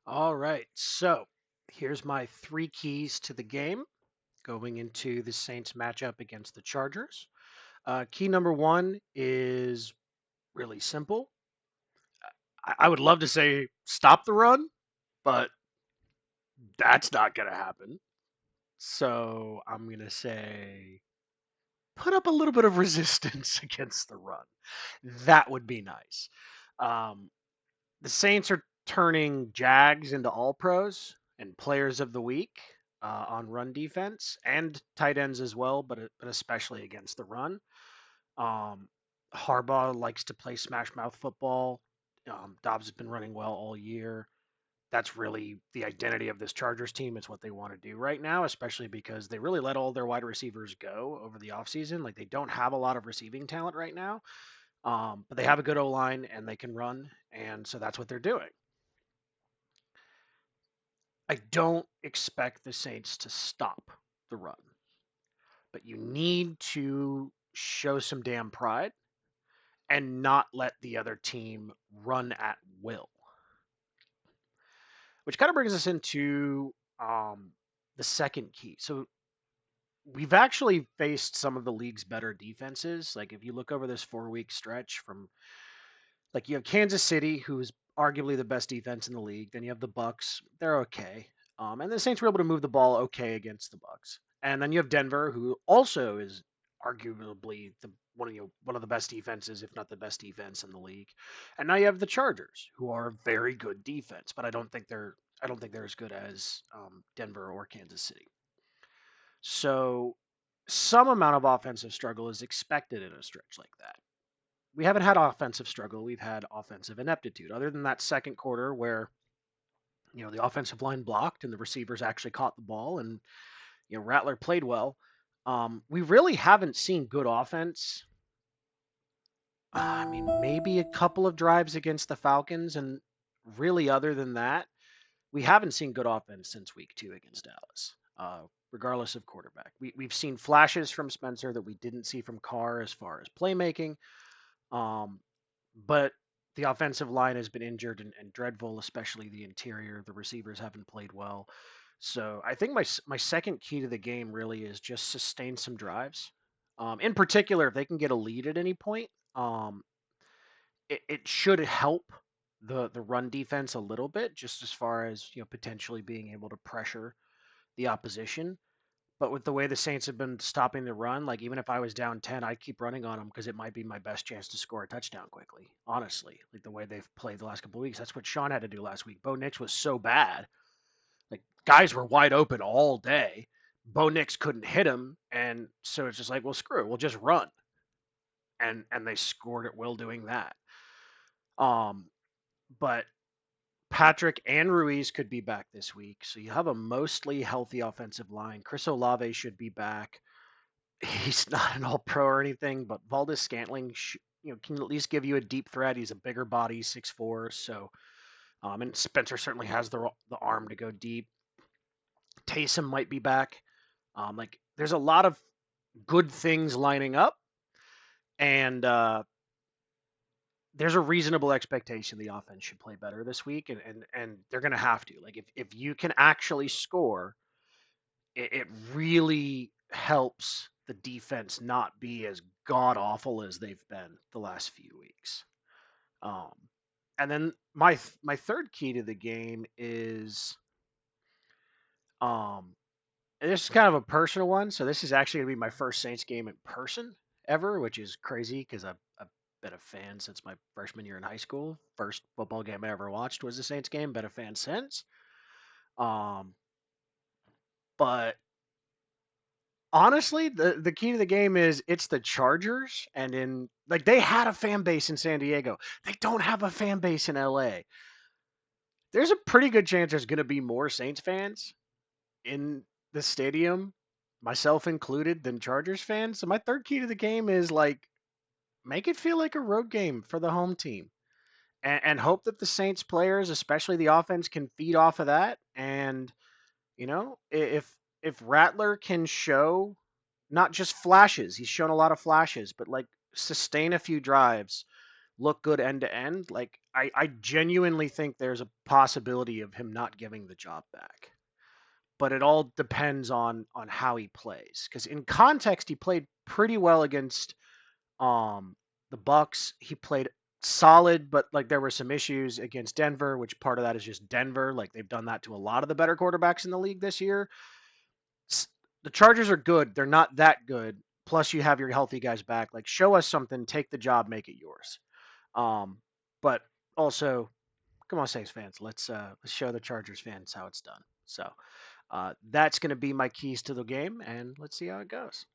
All right. So here's my three keys to the game going into the Saints matchup against the Chargers. Key number one is really simple. I would love to say stop the run, but that's not going to happen. So I'm going to say put up a little bit of resistance against the run. That would be nice. Um, the Saints are turning Jags into all pros and players of the week on run defense and tight ends as well, but especially against the run. Um, Harbaugh likes to play smash mouth football. Dobbs has been running well all year. That's really the identity of this Chargers team. It's what they want to do right now, especially because they really let all their wide receivers go over the offseason. Like they don't have a lot of receiving talent right now, but they have a good O line and they can run, and so that's what they're doing. I don't expect the Saints to stop the run, but you need to show some damn pride and not let the other team run at will. Which kind of brings us into the second key. So we've actually faced some of the league's better defenses. Like if you look over this 4 week stretch from like you have Kansas City, who's arguably the best defense in the league. Then you have the Bucks; they're okay. And the Saints were able to move the ball okay against the Bucks. And then you have Denver, who also is arguably the one of the best defenses, if not the best defense in the league. And now you have the Chargers, who are a very good defense, but I don't think they're as good as Denver or Kansas City. So some amount of offensive struggle is expected in a stretch like that. We haven't had offensive struggle. We've had offensive ineptitude. Other than that second quarter where the offensive line blocked and the receivers actually caught the ball and Rattler played well. We really haven't seen good offense. I mean, maybe a couple of drives against the Falcons, and really, other than that, we haven't seen good offense since week 2 against Dallas. Regardless of quarterback, we've seen flashes from Spencer that we didn't see from Carr as far as playmaking. Um, but the offensive line has been injured and dreadful, especially the interior. The receivers haven't played well. So I think my second key to the game really is just sustain some drives. In particular, if they can get a lead at any point, um, it should help the run defense a little bit, just as far as potentially being able to pressure the opposition. But with the way the Saints have been stopping the run, like even if I was down 10, I'd keep running on them because it might be my best chance to score a touchdown quickly. Honestly, like the way they've played the last couple of weeks, that's what Sean had to do last week. Bo Nix was so bad, like guys were wide open all day. Bo Nix couldn't hit him, and so it's just like, well, screw it, we'll just run, and they scored at will doing that. Um, but Patrick and Ruiz could be back this week, so you have a mostly healthy offensive line. Chris Olave should be back. He's not an all pro or anything, but Valdez Scantling, can at least give you a deep threat. He's a bigger body, 6'4", so and Spencer certainly has the arm to go deep. Taysom might be back. Like there's a lot of good things lining up, and there's a reasonable expectation the offense should play better this week, and they're gonna have to. Like if you can actually score, it really helps the defense not be as god awful as they've been the last few weeks. Um, and then my third key to the game is and this is kind of a personal one. So this is actually gonna be my first Saints game in person ever, which is crazy because I've been a fan since my freshman year in high school. First football game I ever watched was the Saints game. Been a fan since. Um, but honestly, the key to the game is it's the Chargers, and in like they had a fan base in San Diego. They don't have a fan base in LA. There's a pretty good chance there's going to be more Saints fans in the stadium, myself included, than Chargers fans. So my third key to the game is like make it feel like a road game for the home team, and hope that the Saints players, especially the offense, can feed off of that. And if Rattler can show not just flashes, he's shown a lot of flashes, but like sustain a few drives, look good end to end. Like I genuinely think there's a possibility of him not giving the job back. But it all depends on how he plays. Because in context, he played pretty well against the Bucks. He played solid, but like there were some issues against Denver, which part of that is just Denver. Like they've done that to a lot of the better quarterbacks in the league this year. The Chargers are good. They're not that good. Plus, you have your healthy guys back. Like, show us something, take the job, make it yours. Um, but also, come on, Saints fans, let's show the Chargers fans how it's done. So that's going to be my keys to the game, and let's see how it goes.